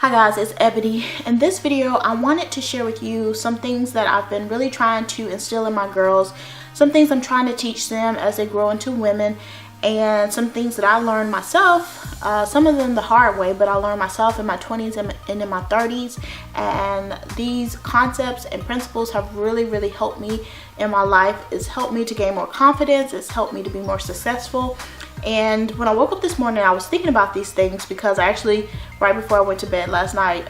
Hi guys, it's Ebony. In this video, I wanted to share with you some things that I've been really trying to instill in my girls, some things I'm trying to teach them as they grow into women, and some things that I learned myself, some of them the hard way, but I learned myself in my 20s and in my 30s. And these concepts and principles have really helped me in my life. It's helped me to gain more confidence. It's helped me to be more successful. And when I woke up this morning, I was thinking about these things because I actually, right before I went to bed last night,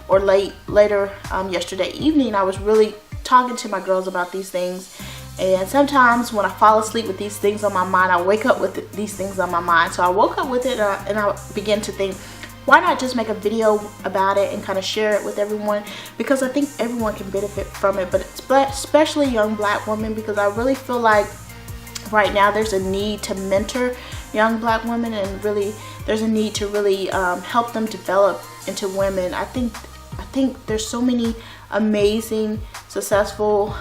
or later yesterday evening, I was really talking to my girls about these things. And sometimes when I fall asleep with these things on my mind, I wake up with these things on my mind. So I woke up with it and I began to think, why not just make a video about it and kind of share it with everyone? Because I think everyone can benefit from it, but especially young black women, because I really feel like right now there's a need to mentor young black women, and really there's a need to really help them develop into women. I think there's so many amazing, successful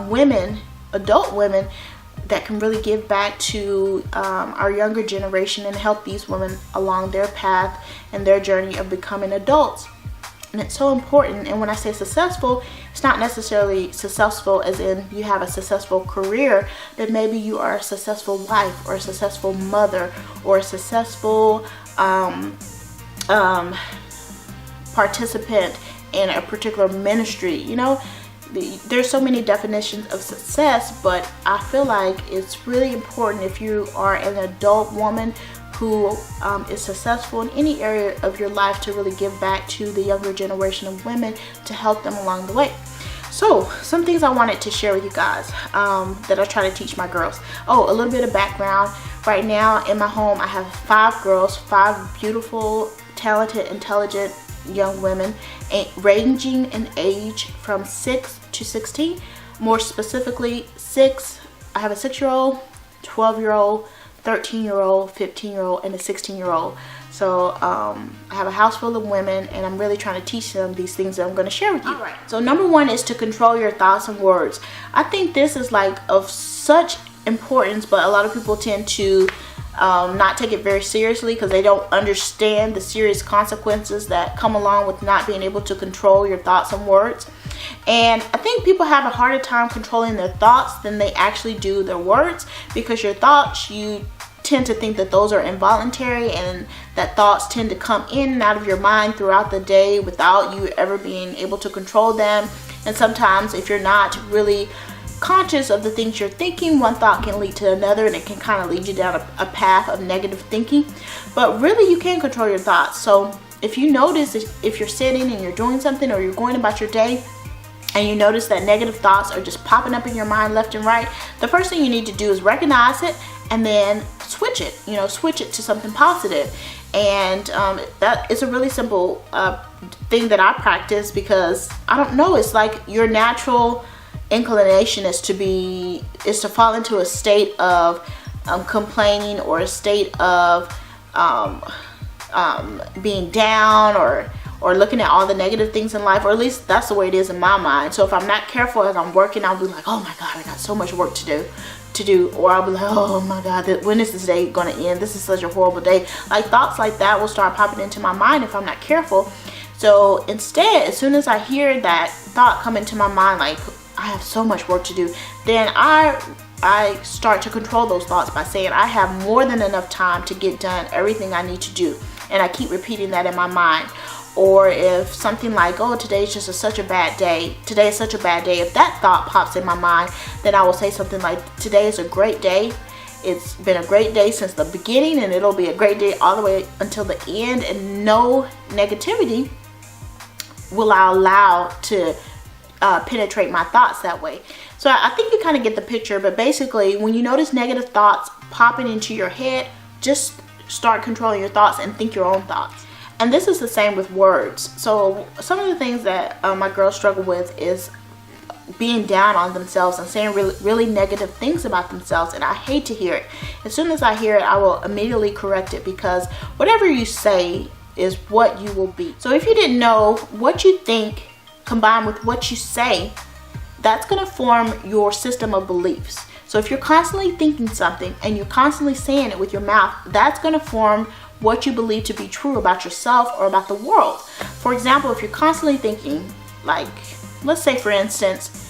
women, adult women, that can really give back to our younger generation and help these women along their path and their journey of becoming adults. And it's so important. And when I say successful, it's not necessarily successful as in you have a successful career, but maybe you are a successful wife or a successful mother or a successful participant in a particular ministry. You know, there's so many definitions of success, but I feel like it's really important if you are an adult woman who is successful in any area of your life to really give back to the younger generation of women to help them along the way. So some things I wanted to share with you guys that I try to teach my girls. Oh, a little bit of background. Right now in my home, I have 5 girls, 5 beautiful, talented, intelligent young women, ranging in age from 6 to 16. More specifically, I have a 6-year-old, 12-year-old, 13-year-old, 15-year-old, and a 16-year-old. So I have a house full of women, and I'm really trying to teach them these things that I'm going to share with you. All right. So number 1 is to control your thoughts and words. I think this is like of such importance, but a lot of people tend to not take it very seriously because they don't understand the serious consequences that come along with not being able to control your thoughts and words. And I think people have a harder time controlling their thoughts than they actually do their words, because your thoughts, you tend to think that those are involuntary, and that thoughts tend to come in and out of your mind throughout the day without you ever being able to control them. And sometimes if you're not really conscious of the things you're thinking, one thought can lead to another, and it can kind of lead you down a path of negative thinking. But really you can control your thoughts. So if you notice, if you're sitting and you're doing something, or you're going about your day and you notice that negative thoughts are just popping up in your mind left and right, the first thing you need to do is recognize it and then switch it, switch it to something positive. And that is a really simple thing that I practice, because I don't know, it's like your natural inclination is to fall into a state of complaining, or a state of being down, or looking at all the negative things in life, or at least that's the way it is in my mind. So if I'm not careful as I'm working, I'll be like, oh my god, I got so much work to do, or I'll be like, oh my god, when is this day gonna end? This is such a horrible day. Like thoughts like that will start popping into my mind if I'm not careful. So instead, as soon as I hear that thought come into my mind, like I have so much work to do, then I start to control those thoughts by saying I have more than enough time to get done everything I need to do. And I keep repeating that in my mind. Or if something like, oh, today's just such a bad day. Today is such a bad day. If that thought pops in my mind, then I will say something like, today is a great day. It's been a great day since the beginning, and it'll be a great day all the way until the end. And no negativity will I allow to penetrate my thoughts that way. So I think you kind of get the picture. But basically, when you notice negative thoughts popping into your head, just start controlling your thoughts and think your own thoughts. And this is the same with words. So some of the things that my girls struggle with is being down on themselves and saying really negative things about themselves, and I hate to hear it. As soon as I hear it, I will immediately correct it, because whatever you say is what you will be. So if you didn't know, what you think combined with what you say, that's going to form your system of beliefs. So if you're constantly thinking something and you're constantly saying it with your mouth, that's going to form what you believe to be true about yourself or about the world. For example, if you're constantly thinking, like, let's say for instance,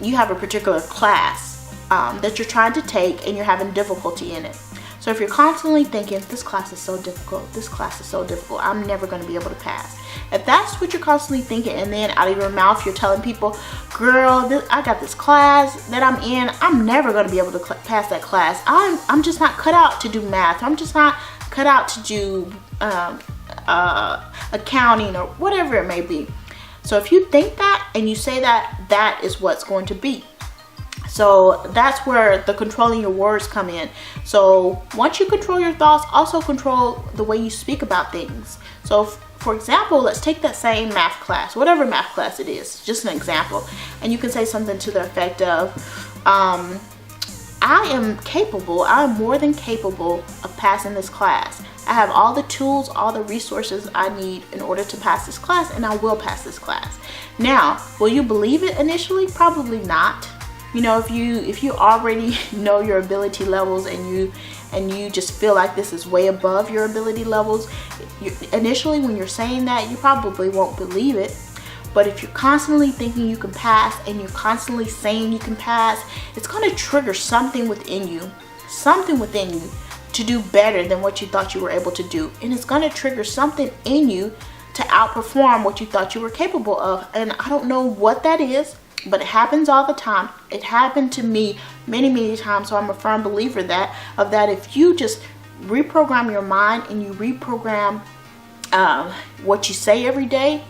you have a particular class that you're trying to take and you're having difficulty in it. So if you're constantly thinking, this class is so difficult, this class is so difficult, I'm never going to be able to pass. If that's what you're constantly thinking, and then out of your mouth you're telling people, girl, I got this class that I'm in, I'm never going to be able to pass that class. I'm just not cut out to do math. I'm just not cut out to do accounting or whatever it may be. So if you think that and you say that, that is what's going to be. So that's where the controlling your words come in. So once you control your thoughts, also control the way you speak about things. So for example, let's take that same math class, whatever math class it is, just an example. And you can say something to the effect of, I am more than capable of passing this class. I have all the tools, all the resources I need in order to pass this class, and I will pass this class. Now, will you believe it initially? Probably not. You know, if you already know your ability levels and you just feel like this is way above your ability levels, initially when you're saying that, you probably won't believe it. But if you're constantly thinking you can pass and you're constantly saying you can pass, it's going to trigger something within you to do better than what you thought you were able to do. And it's going to trigger something in you to outperform what you thought you were capable of. And I don't know what that is, but it happens all the time. It happened to me many times. So I'm a firm believer of that if you just reprogram your mind and you reprogram what you say every day,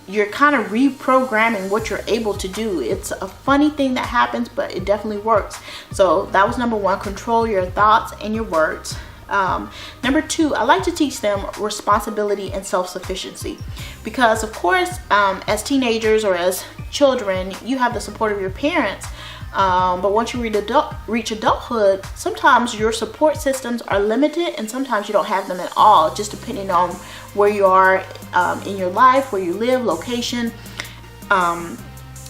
you're kind of reprogramming what you're able to do. It's a funny thing that happens, but it definitely works. So that was number one, control your thoughts and your words. Number two, I like to teach them responsibility and self-sufficiency, because of course, as teenagers or as children, you have the support of your parents. But once you reach adulthood, sometimes your support systems are limited and sometimes you don't have them at all, just depending on where you are in your life, where you live, location.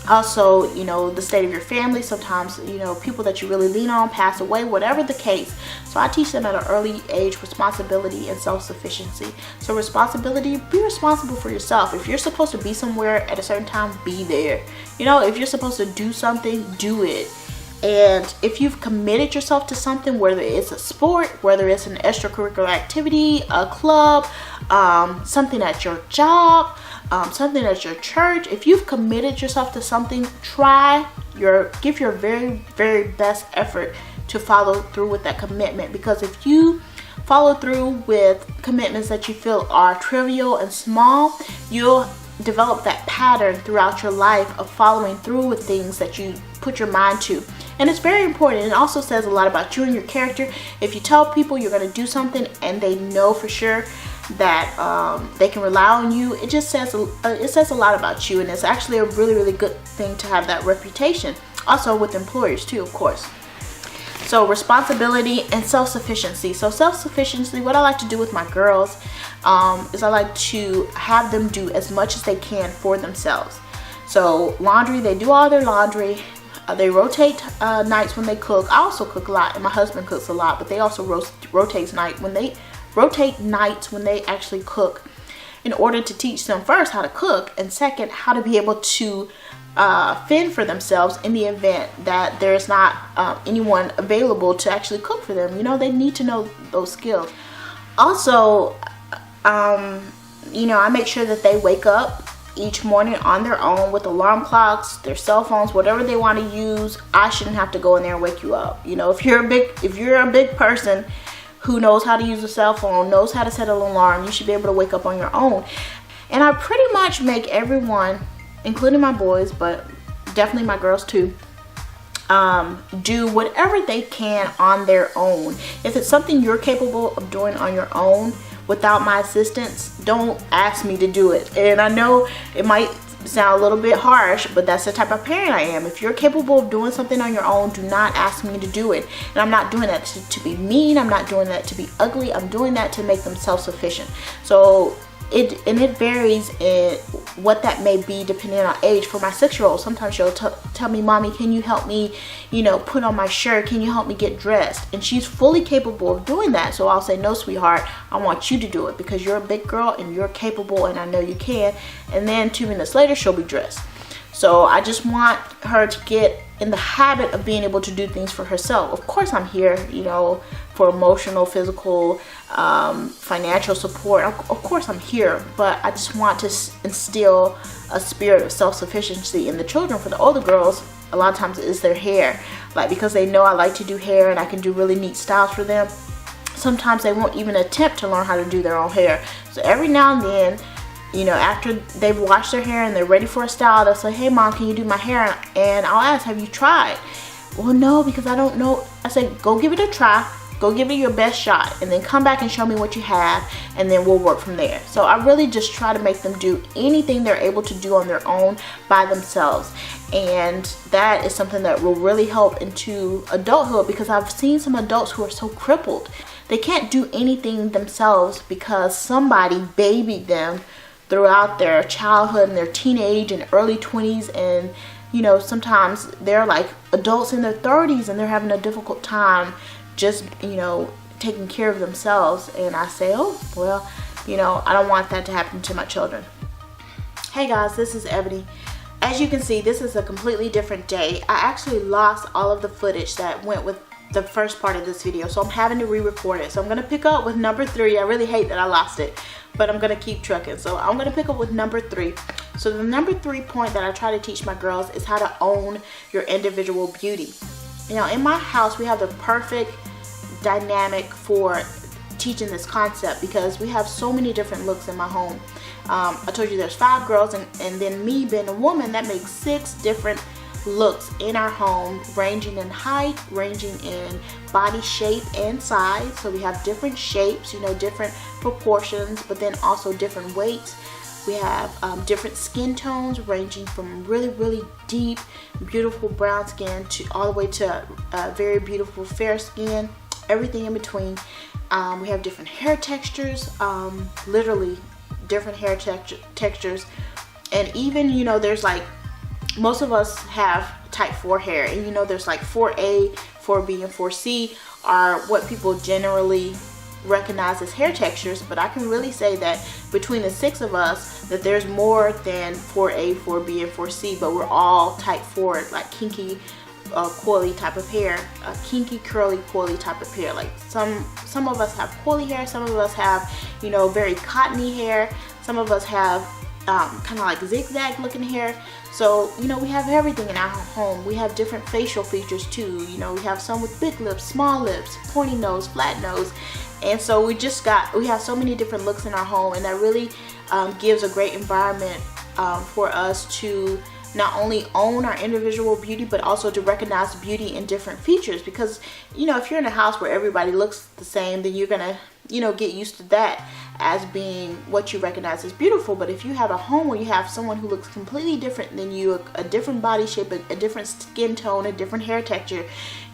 Also, you know, the state of your family. Sometimes, you know, people that you really lean on pass away, whatever the case. So I teach them at an early age responsibility and self-sufficiency. So responsibility, be responsible for yourself. If you're supposed to be somewhere at a certain time, be there. You know, if you're supposed to do something, do it. And if you've committed yourself to something, whether it's a sport, whether it's an extracurricular activity, a club, something at your job, something at your church, if you've committed yourself to something, give your very best effort to follow through with that commitment. Because if you follow through with commitments that you feel are trivial and small, you'll develop that pattern throughout your life of following through with things that you put your mind to. And it's very important. It also says a lot about you and your character. If you tell people you're going to do something and they know for sure that they can rely on you, it just says a lot about you. And it's actually a really good thing to have that reputation. Also with employers too, of course. So responsibility and self-sufficiency. So self-sufficiency, what I like to do with my girls is I like to have them do as much as they can for themselves. So laundry, they do all their laundry. They rotate nights when they cook. I also cook a lot, and my husband cooks a lot, but they also rotate nights when they actually cook, in order to teach them first how to cook, and second, how to be able to fend for themselves in the event that there's not anyone available to actually cook for them. You know, they need to know those skills. Also, you know, I make sure that they wake up each morning on their own with alarm clocks, their cell phones, whatever they want to use. I shouldn't have to go in there and wake you up. You know, if you're a big person who knows how to use a cell phone, knows how to set an alarm, you should be able to wake up on your own. And I pretty much make everyone, including my boys, but definitely my girls too, do whatever they can on their own. If it's something you're capable of doing on your own without my assistance, don't ask me to do it. And I know it might sound a little bit harsh, but that's the type of parent I am. If you're capable of doing something on your own, do not ask me to do it. And I'm not doing that to be mean. I'm not doing that to be ugly. I'm doing that to make them self-sufficient. So it varies what that may be depending on age. For my 6-year-old, sometimes she'll tell me, Mommy, can you help me, you know, put on my shirt? Can you help me get dressed? And she's fully capable of doing that. So I'll say, no, sweetheart, I want you to do it because you're a big girl and you're capable and I know you can. And then 2 minutes later, she'll be dressed. So I just want her to get in the habit of being able to do things for herself. Of course, I'm here, you know, for emotional, physical, financial support. Of course, I'm here, but I just want to instill a spirit of self-sufficiency in the children. For the older girls, a lot of times it's their hair. Like, because they know I like to do hair and I can do really neat styles for them, sometimes they won't even attempt to learn how to do their own hair. So every now and then, you know, after they've washed their hair and they're ready for a style, they'll say, hey Mom, can you do my hair? And I'll ask, have you tried? Well, no, because I don't know. I said, go give it a try. Go give it your best shot and then come back and show me what you have, and then we'll work from there. So I really just try to make them do anything they're able to do on their own by themselves. And that is something that will really help into adulthood, because I've seen some adults who are so crippled. They can't do anything themselves because somebody babied them throughout their childhood and their teenage and early 20s, and you know, sometimes they're like adults in their 30s and they're having a difficult time just, you know, taking care of themselves. And I say, oh, well, you know, I don't want that to happen to my children. Hey guys, this is Ebony. As you can see, this is a completely different day. I actually lost all of the footage that went with the first part of this video, so I'm having to re-record it. So I'm going to pick up with number 3. I really hate that I lost it, but I'm going to keep trucking. So I'm going to pick up with number 3. So the number 3 point that I try to teach my girls is how to own your individual beauty. You know, in my house, we have the perfect dynamic for teaching this concept because we have so many different looks in my home. I told you there's 5 girls, and then me being a woman, that makes 6 different looks in our home, ranging in height, ranging in body shape and size. So we have different shapes, you know, different proportions, but then also different weights. We have different skin tones, ranging from really, really deep, beautiful brown skin to all the way to very beautiful fair skin, everything in between. We have different hair textures, literally different hair textures. And even, you know, there's like, most of us have type 4 hair, and you know, there's like 4A, 4B, and 4C are what people generally recognize as hair textures. But I can really say that between the 6 of us, that there's more than 4A, 4B, and 4C, but we're all type 4, like kinky, coily type of hair, kinky, curly, coily type of hair. Like some of us have coily hair, some of us have, you know, very cottony hair, some of us have kind of like zigzag looking hair. So, you know, we have everything in our home. We have different facial features too. You know, we have some with big lips, small lips, pointy nose, flat nose. And so we have so many different looks in our home, and that really gives a great environment for us to not only own our individual beauty, but also to recognize beauty in different features. Because, you know, if you're in a house where everybody looks the same, then you're gonna, you know, get used to that as being what you recognize as beautiful. But if you have a home where you have someone who looks completely different than you, a different body shape, a different skin tone, a different hair texture,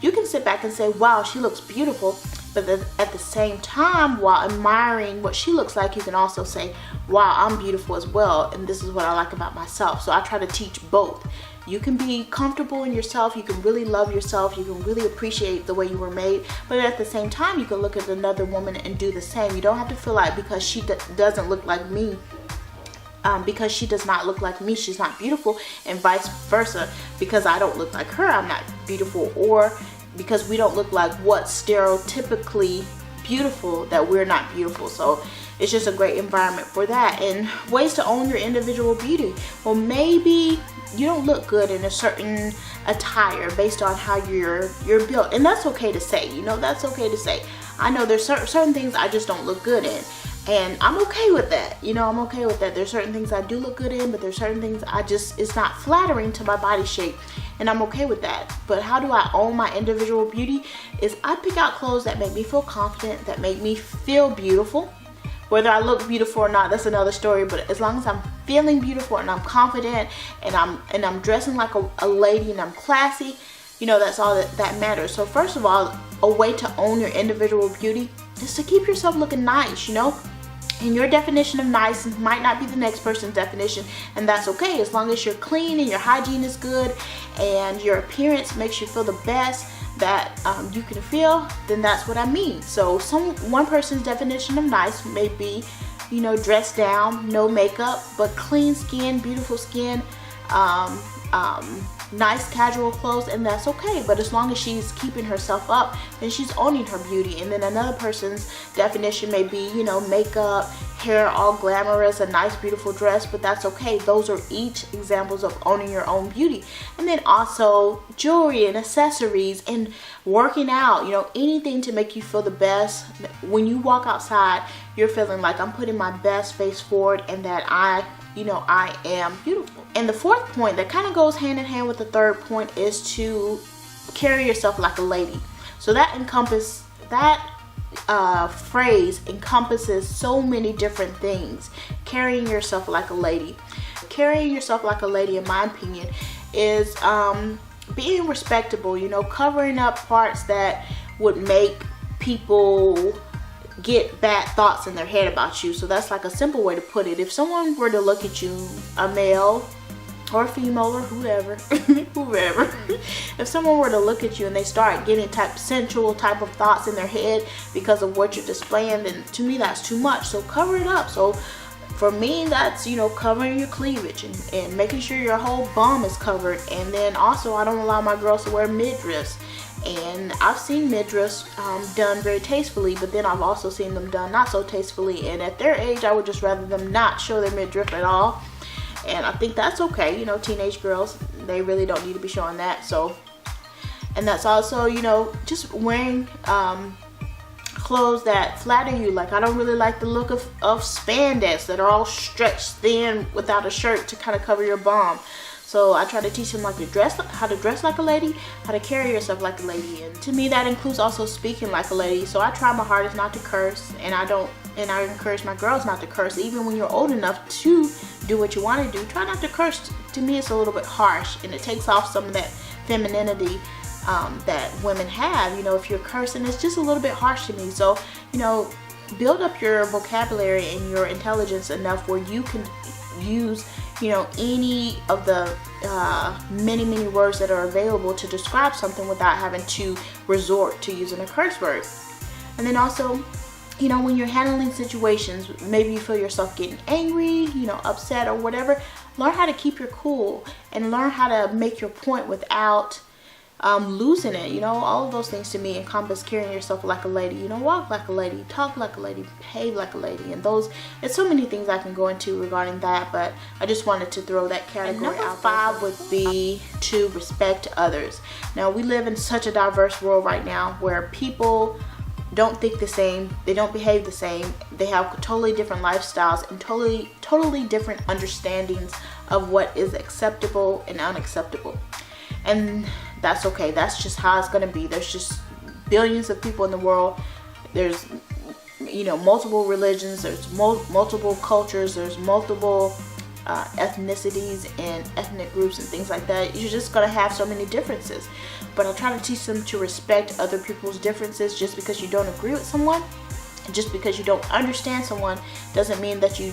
you can sit back and say, wow, she looks beautiful. But then at the same time, while admiring what she looks like, you can also say, wow, I'm beautiful as well, and this is what I like about myself. So I try to teach both. You can be comfortable in yourself, you can really love yourself, you can really appreciate the way you were made, but at the same time, you can look at another woman and do the same. You don't have to feel like because she doesn't look like me, because she does not look like me, she's not beautiful, and vice versa. Because I don't look like her, I'm not beautiful, or because we don't look like what's stereotypically beautiful, that we're not beautiful. So it's just a great environment for that. And ways to own your individual beauty. Well, maybe you don't look good in a certain attire based on how you're built, and that's okay to say. You know, that's okay to say. I know there's certain things I just don't look good in, and I'm okay with that. You know, I'm okay with that. There's certain things I do look good in, but there's certain things it's not flattering to my body shape, and I'm okay with that. But how do I own my individual beauty? Is I pick out clothes that make me feel confident, that make me feel beautiful. Whether I look beautiful or not, that's another story, but as long as I'm feeling beautiful and I'm confident and I'm dressing like a lady and I'm classy, you know, that's all that matters. So first of all, a way to own your individual beauty is to keep yourself looking nice, you know. And your definition of nice might not be the next person's definition, and that's okay. As long as you're clean and your hygiene is good and your appearance makes you feel the best that you can feel, then that's what I mean. So one person's definition of nice may be, you know, dressed down, no makeup, but clean skin, beautiful skin, nice casual clothes, and that's okay. But as long as she's keeping herself up, then she's owning her beauty. And then another person's definition may be, you know, makeup, hair all glamorous, a nice beautiful dress, but that's okay. Those are each examples of owning your own beauty. And then also jewelry and accessories and working out, you know, anything to make you feel the best. When you walk outside, you're feeling like I'm putting my best face forward and that I am beautiful. And the fourth point that kind of goes hand in hand with the third point is to carry yourself like a lady. So that phrase encompasses so many different things. Carrying yourself like a lady. Carrying yourself like a lady, in my opinion, is being respectable, you know, covering up parts that would make people get bad thoughts in their head about you. So that's like a simple way to put it. If someone were to look at you, a male or female or whoever, if someone were to look at you and they start getting sensual type of thoughts in their head because of what you're displaying, then to me that's too much. So cover it up. So for me, that's, you know, covering your cleavage and making sure your whole bum is covered. And then also, I don't allow my girls to wear midriffs. And I've seen midriffs done very tastefully, but then I've also seen them done not so tastefully. And at their age, I would just rather them not show their midriff at all. And I think that's okay. You know, teenage girls, they really don't need to be showing that. So, and that's also, you know, just wearing clothes that flatter you. Like, I don't really like the look of spandex that are all stretched thin without a shirt to kind of cover your bum. So I try to teach them how to dress like a lady, how to carry yourself like a lady. And to me, that includes also speaking like a lady. So I try my hardest not to curse, and I encourage my girls not to curse. Even when you're old enough to do what you want to do, try not to curse. To me, it's a little bit harsh, and it takes off some of that femininity that women have. You know, if you're cursing, it's just a little bit harsh to me. So, you know, build up your vocabulary and your intelligence enough where you can use, you know, any of the many words that are available to describe something without having to resort to using a curse word. And then also, you know, when you're handling situations, maybe you feel yourself getting angry, you know, upset or whatever, learn how to keep your cool and learn how to make your point without losing it. You know, all of those things to me encompass carrying yourself like a lady. You know, walk like a lady, talk like a lady, behave like a lady, and it's so many things I can go into regarding that, but I just wanted to throw that category out. Number 5 would be to respect others. Now, we live in such a diverse world right now where people don't think the same, they don't behave the same, they have totally different lifestyles and totally different understandings of what is acceptable and unacceptable. And that's okay. That's just how it's going to be. There's just billions of people in the world. There's, you know, multiple religions. There's multiple cultures. There's multiple ethnicities and ethnic groups and things like that. You're just going to have so many differences. But I try to teach them to respect other people's differences. Just because you don't agree with someone, just because you don't understand someone, doesn't mean that you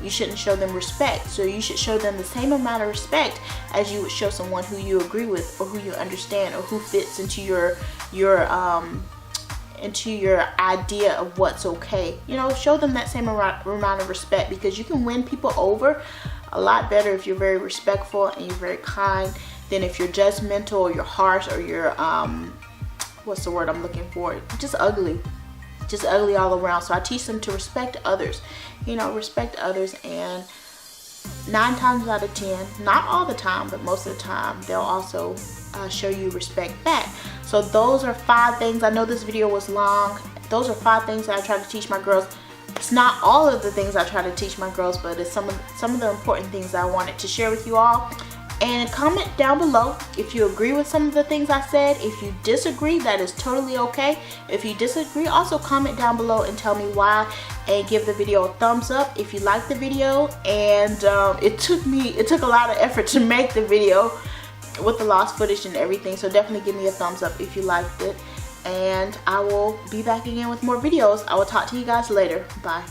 shouldn't show them respect. So you should show them the same amount of respect as you would show someone who you agree with or who you understand or who fits into your idea of what's okay. You know, show them that same amount of respect, because you can win people over a lot better if you're very respectful and you're very kind than if you're judgmental or you're harsh or you're what's the word I'm looking for? Just ugly all around. So I teach them to respect others, you know, respect others, and 9 times out of 10, not all the time, but most of the time, they'll also show you respect back. So those are 5 things. I know this video was long. Those are 5 things that I try to teach my girls. It's not all of the things I try to teach my girls, but it's some of the important things that I wanted to share with you all. And comment down below if you agree with some of the things I said. If you disagree, that is totally okay. If you disagree, also comment down below and tell me why, and give the video a thumbs up if you like the video. And it took a lot of effort to make the video with the lost footage and everything, so definitely give me a thumbs up if you liked it. And I will be back again with more videos. I will talk to you guys later. Bye.